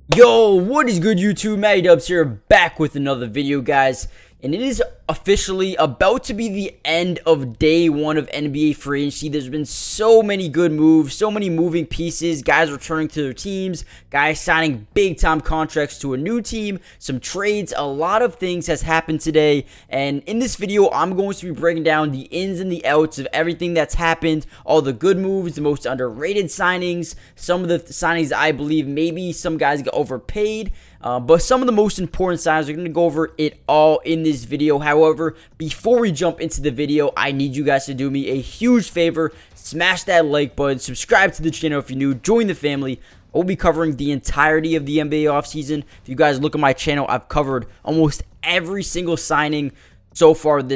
Yo, what is good, YouTube? Matty Dubs here, back with another video, guys. And it is officially about to be the end of day one of NBA free agency. There's been so many good moves, so many moving pieces, guys returning to their teams, guys signing big time contracts to a new team, some trades. A lot of things has happened today, and in this video I'm going to be breaking down the ins and the outs of everything that's happened, all the good moves, the most underrated signings, some of the signings I believe maybe some guys got overpaid, but some of the most important signings. We're going to go over it all in this video. However, before we jump into the video, I need you guys to do me a huge favor. Smash that like button, subscribe to the channel if you're new, join the family. I will be covering the entirety of the NBA offseason. If you guys look at my channel, I've covered almost every single signing so far in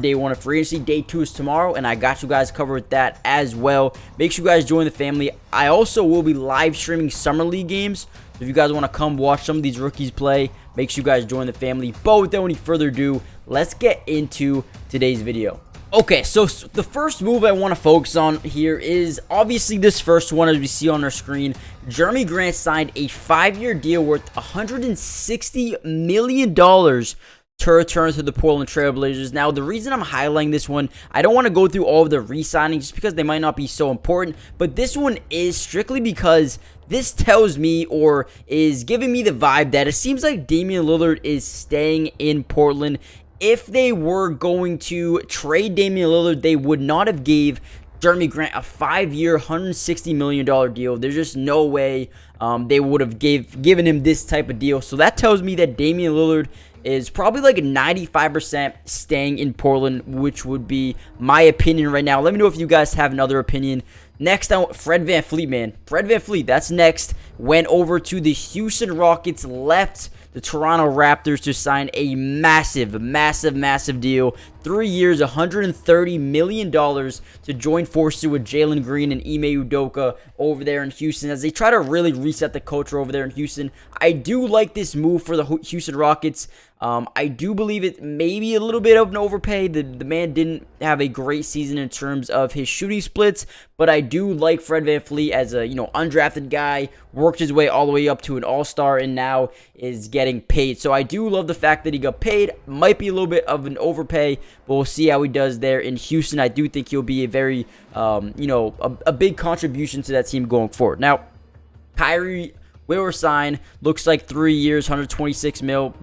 day one of free agency. Day two is tomorrow, and I got you guys covered with that as well. Make sure you guys join the family. I also will be live streaming summer league games. So if you guys want to come watch some of these rookies play, make sure you guys join the family. But without any further ado, let's get into today's video. Okay, so the first move I want to focus on here is obviously this first one, as we see on our screen. Jerami Grant signed a 5-year deal worth $160 million to return to the Portland Trail Blazers. Now, the reason I'm highlighting this one, I don't want to go through all of the re-signings just because they might not be so important, but this one is strictly because this tells me, or is giving me the vibe, that it seems like Damian Lillard is staying in Portland. If they were going to trade Damian Lillard, they would not have gave Jerami Grant a 5-year, $160 million deal. There's just no way they would have given him this type of deal. So that tells me that Damian Lillard is probably like a 95% staying in Portland, which would be my opinion right now. Let me know if you guys have another opinion. Next, Fred VanVleet, man. Fred VanVleet, that's next. Went over to the Houston Rockets, left the Toronto Raptors to sign a massive deal. 3 years, $130 million to join forces with Jalen Green and Ime Udoka over there in Houston as they try to really reset the culture over there in Houston. I do like this move for the Houston Rockets. I do believe it may be a little bit of an overpay. The man didn't have a great season in terms of his shooting splits, but I do like Fred VanVleet as a undrafted guy, worked his way all the way up to an all-star, and now is getting paid. So I do love the fact that he got paid. Might be a little bit of an overpay, but we'll see how he does there in Houston. I do think he'll be a very, a big contribution to that team going forward. Now, Kyrie will sign. Looks like 3 years, $126 million.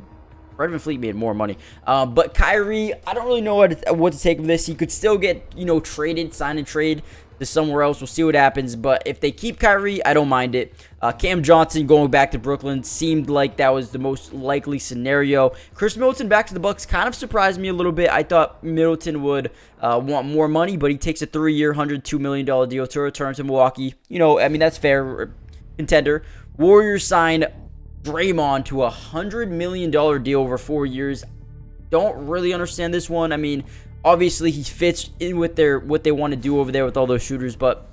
Fred VanVleet made more money. But Kyrie, I don't really know what to take of this. He could still get, traded, sign and trade to somewhere else. We'll see what happens. But if they keep Kyrie, I don't mind it. Cam Johnson going back to Brooklyn seemed like that was the most likely scenario. Chris Middleton back to the Bucks kind of surprised me a little bit. I thought Middleton would want more money, but he takes a 3-year, $102 million deal to return to Milwaukee. That's fair. Contender. Warriors sign Draymond to a $100 million deal over 4 years. Don't really understand this one. Obviously he fits in with what they want to do over there with all those shooters, but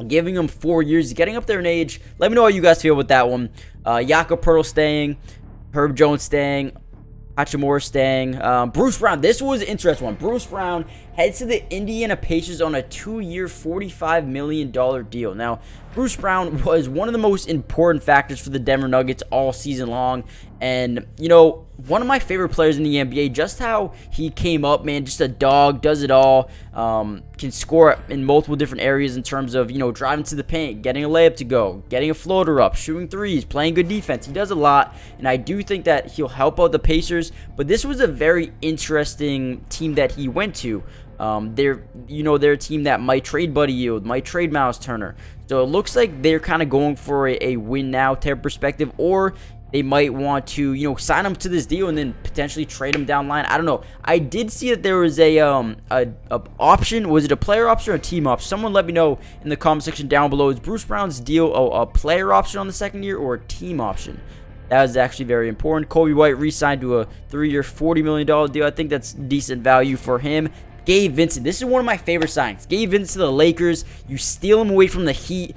giving him 4 years, getting up there in age. Let me know how you guys feel with that one. Jakob Poeltl staying, Herb Jones staying, Hachimura staying. Bruce Brown, this was an interesting one. Bruce Brown heads to the Indiana Pacers on a 2-year, $45 million deal. Now, Bruce Brown was one of the most important factors for the Denver Nuggets all season long. And, one of my favorite players in the NBA, just how he came up, man, just a dog, does it all, can score in multiple different areas in terms of, driving to the paint, getting a layup to go, getting a floater up, shooting threes, playing good defense. He does a lot, and I do think that he'll help out the Pacers, but this was a very interesting team that he went to. They're a team that might trade Buddy Hield, might trade Miles Turner. So it looks like they're kind of going for a win now type perspective, or they might want to, sign him to this deal and then potentially trade him down the line. I don't know. I did see that there was a option. Was it a player option or a team option? Someone let me know in the comment section down below. Is Bruce Brown's deal a player option on the second year or a team option? That was actually very important. Kobe White re-signed to a 3-year, $40 million deal. I think that's decent value for him. Gabe Vincent. This is one of my favorite signings. Gabe Vincent to the Lakers. You steal him away from the Heat.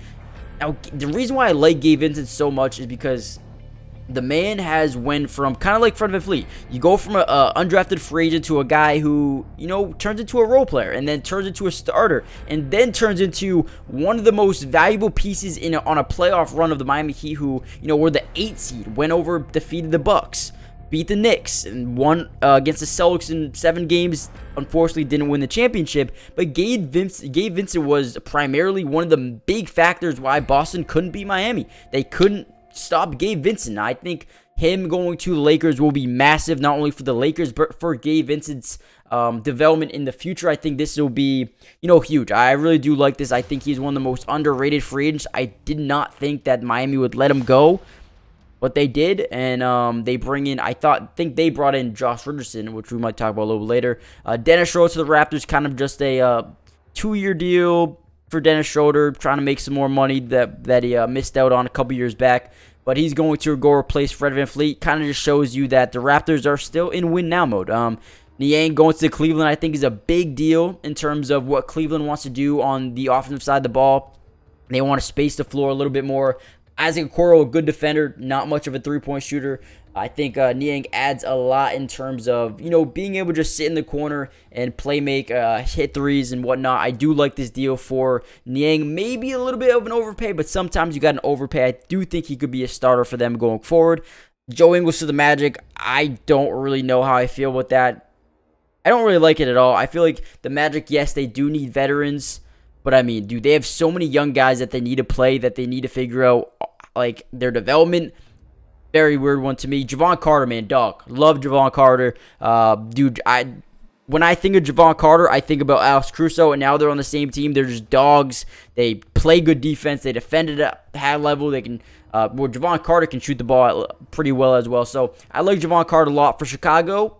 Now, the reason why I like Gabe Vincent so much is because the man has went from kind of like Fred VanVleet. You go from a undrafted free agent to a guy who, turns into a role player and then turns into a starter and then turns into one of the most valuable pieces on a playoff run of the Miami Heat, who, were the 8th seed, went over, defeated the Bucks, beat the Knicks, and won against the Celtics in 7 games. Unfortunately, didn't win the championship. But Gabe Vincent was primarily one of the big factors why Boston couldn't beat Miami. They couldn't stop Gabe Vincent. I think him going to the Lakers will be massive, not only for the Lakers, but for Gabe Vincent's development in the future. I think this will be, huge. I really do like this. I think he's one of the most underrated free agents. I did not think that Miami would let him go, but they did, and they think they brought in Josh Richardson, which we might talk about a little later. Dennis Schroeder to the Raptors, kind of just a 2-year deal for Dennis Schroeder, trying to make some more money that he missed out on a couple years back. But he's going to go replace Fred VanVleet. Kind of just shows you that the Raptors are still in win now mode. Niang going to Cleveland, I think, is a big deal in terms of what Cleveland wants to do on the offensive side of the ball. They want to space the floor a little bit more. Isaac Okoro, a good defender, not much of a three-point shooter. I think Niang adds a lot in terms of, being able to just sit in the corner and make hit threes and whatnot. I do like this deal for Niang. Maybe a little bit of an overpay, but sometimes you got an overpay. I do think he could be a starter for them going forward. Joe Ingles to the Magic. I don't really know how I feel with that. I don't really like it at all. I feel like the Magic, yes, they do need veterans. But, I mean, dude, they have so many young guys that they need to play, that they need to figure out, like, their development. Very weird one to me. Javon Carter, man, dog. Love Javon Carter. Dude, when I think of Javon Carter, I think about Alex Caruso, and now they're on the same team. They're just dogs. They play good defense. They defend it at high level. They can, Javon Carter can shoot the ball pretty well as well. So, I like Javon Carter a lot for Chicago.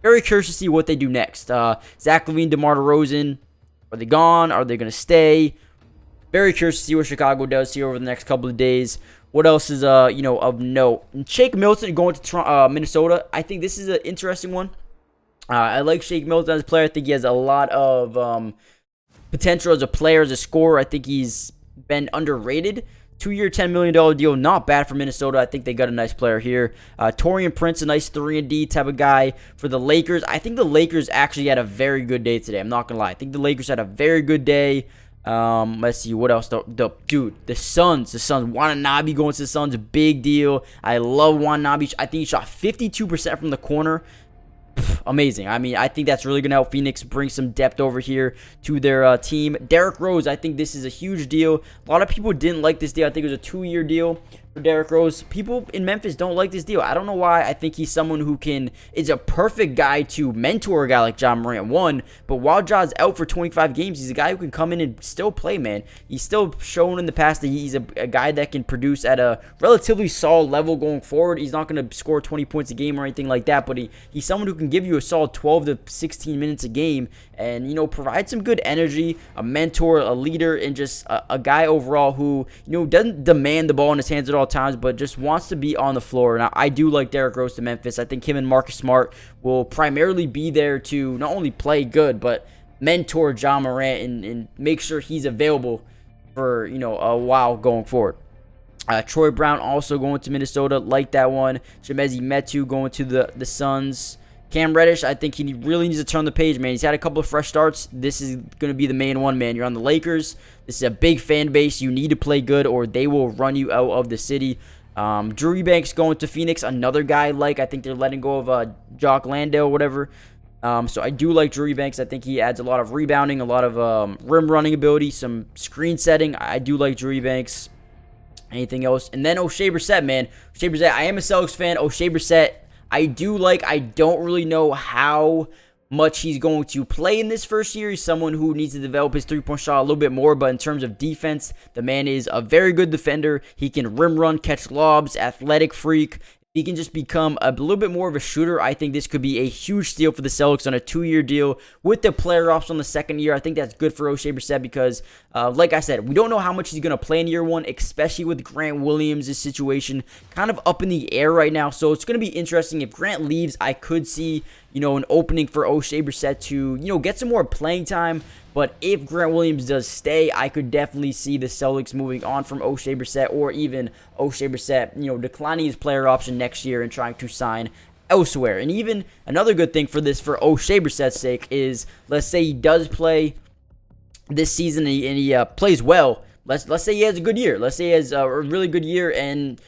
Very curious to see what they do next. Zach LaVine, DeMar DeRozan. Are they gone? Are they going to stay? Very curious to see what Chicago does here over the next couple of days. What else is, of note? And Shake Milton going to Minnesota. I think this is an interesting one. I like Shake Milton as a player. I think he has a lot of potential as a player, as a scorer. I think he's been underrated. 2-year, $10 million deal, not bad for Minnesota. I think they got a nice player here. Taurean Prince, a nice 3-and-D type of guy for the Lakers. I think the Lakers actually had a very good day today. I'm not going to lie. I think the Lakers had a very good day. Let's see, what else? Dude, the Suns. Watanabe going to the Suns, a big deal. I love Watanabe. I think he shot 52% from the corner. Amazing. I mean, I think that's really going to help Phoenix bring some depth over here to their team. Derrick Rose, I think this is a huge deal. A lot of people didn't like this deal. I think it was a 2-year deal for Derrick Rose. People in Memphis don't like this deal. I don't know why. I think he's someone who is a perfect guy to mentor a guy like Ja Morant, one. But while Ja's out for 25 games, he's a guy who can come in and still play, man. He's still shown in the past that he's a guy that can produce at a relatively solid level going forward. He's not going to score 20 points a game or anything like that, but he's someone who can give you a solid 12 to 16 minutes a game and, provide some good energy, a mentor, a leader, and just a guy overall who, doesn't demand the ball in his hands at all times, but just wants to be on the floor. And I do like Derrick Rose to Memphis. I think him and Marcus Smart will primarily be there to not only play good, but mentor Ja Morant and make sure he's available for, a while going forward. Troy Brown also going to Minnesota. Like that one. Chimezie Metu going to the Suns. Cam Reddish, I think he really needs to turn the page, man. He's had a couple of fresh starts. This is going to be the main one, man. You're on the Lakers. This is a big fan base. You need to play good or they will run you out of the city. Drew Eubanks going to Phoenix. Another guy I think they're letting go of Jock Landale or whatever. So I do like Drew Eubanks. I think he adds a lot of rebounding, a lot of rim running ability, some screen setting. I do like Drew Eubanks. Anything else? And then O'Shea Brissett, man. O'Shea Brissett, I am a Celtics fan. O'Shea Brissett, I don't really know how much he's going to play in this first year. He's someone who needs to develop his three-point shot a little bit more, but in terms of defense, the man is a very good defender. He can rim run, catch lobs, athletic freak. He can just become a little bit more of a shooter. I think this could be a huge steal for the Celtics on a 2-year deal with the player option on the second year. I think that's good for O'Shea Brissett because, like I said, we don't know how much he's going to play in year one, especially with Grant Williams' situation kind of up in the air right now. So it's going to be interesting. If Grant leaves, I could see, an opening for O'Shea Brissett to, get some more playing time. But if Grant Williams does stay, I could definitely see the Celtics moving on from O'Shea Brissett, or even O'Shea Brissett, declining his player option next year and trying to sign elsewhere. And even another good thing for O'Shea Brissett's sake is, let's say he does play this season and he plays well. Let's say he has a good year. Let's say he has a really good year and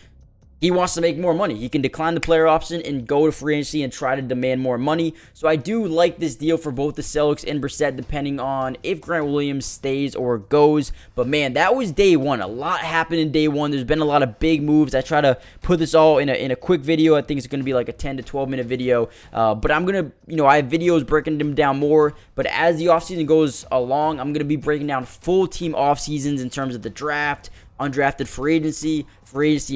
he wants to make more money. He can decline the player option and go to free agency and try to demand more money. So I do like this deal for both the Celtics and Brissett, depending on if Grant Williams stays or goes. But man, that was day one. A lot happened in day one. There's been a lot of big moves. I try to put this all in a quick video. I think it's going to be like a 10 to 12 minute video. But I'm going to, I have videos breaking them down more. But as the offseason goes along, I'm going to be breaking down full team offseasons in terms of the draft, undrafted free agency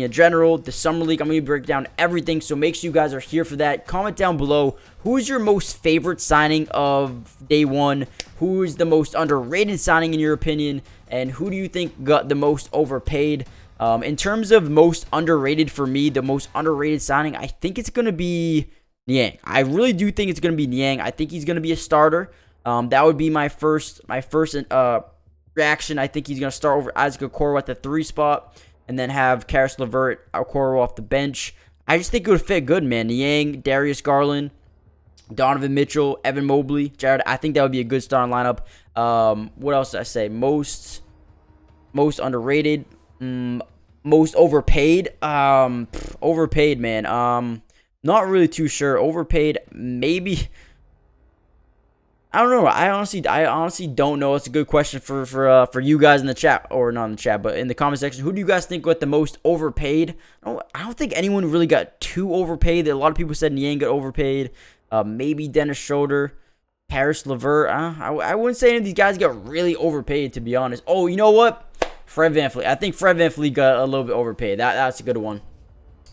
in general, the summer league. I'm going to break down everything, so make sure you guys are here for that. Comment down below, who is your most favorite signing of day one? Who is the most underrated signing in your opinion? And who do you think got the most overpaid? In terms of most underrated for me, the most underrated signing, I think it's going to be Niang. I really do think it's going to be Niang. I think he's going to be a starter. That would be my first reaction. I think he's going to start over Isaac Okoro at the 3 spot, and then have Caris LeVert, Okoro off the bench. I just think it would fit good, man. Niang, Darius Garland, Donovan Mitchell, Evan Mobley, Jared. I think that would be a good starting lineup. What else did I say? Most underrated, most overpaid. Overpaid, man. Not really too sure. Overpaid, maybe. I don't know. I honestly don't know. It's a good question for you guys in the chat, or not in the chat, but in the comment section. Who do you guys think got the most overpaid? I don't think anyone really got too overpaid. A lot of people said Niang got overpaid. Maybe Dennis Schroeder, Caris LeVert. I wouldn't say any of these guys got really overpaid, to be honest. Oh, you know what? Fred VanVleet. I think Fred VanVleet got a little bit overpaid. That's a good one.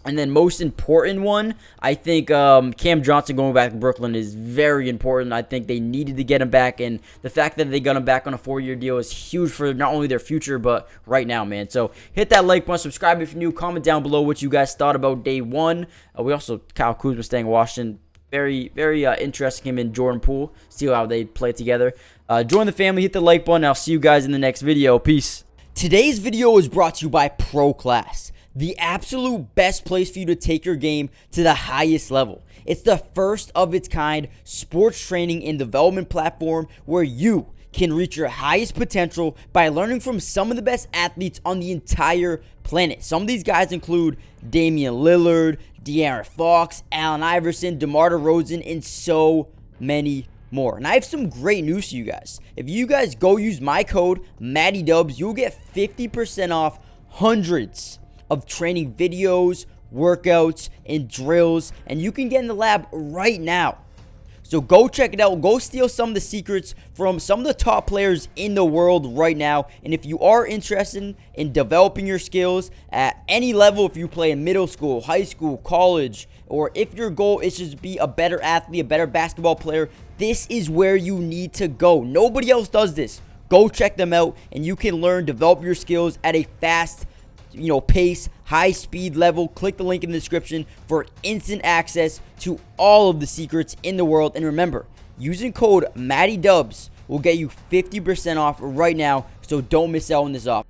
And then most important one, I think Cam Johnson going back to Brooklyn is very important. I think they needed to get him back, and the fact that they got him back on a 4-year deal is huge for not only their future, but right now, man. So hit that like button, subscribe if you're new, comment down below what you guys thought about day one. We also, Kyle Kuzma staying in Washington. Very, very interesting, him and Jordan Poole. See how they play together. Join the family, hit the like button. I'll see you guys in the next video. Peace. Today's video is brought to you by Pro Class, the absolute best place for you to take your game to the highest level. It's the first of its kind sports training and development platform where you can reach your highest potential by learning from some of the best athletes on the entire planet. Some of these guys include Damian Lillard, De'Aaron Fox, Allen Iverson, DeMar DeRozan, and so many more. And I have some great news to you guys. If you guys go use my code MattyDubs, you'll get 50% off hundreds of training videos, workouts, and drills, and you can get in the lab right now. So go check it out. Go steal some of the secrets from some of the top players in the world right now. And if you are interested in developing your skills at any level, if you play in middle school, high school, college, or if your goal is just to be a better athlete, a better basketball player, this is where you need to go. Nobody else does this. Go check them out, and you can learn, develop your skills at a fast pace, high speed level. Click the link in the description for instant access to all of the secrets in the world. And remember, using code MattyDubs will get you 50% off right now, so don't miss out on this offer.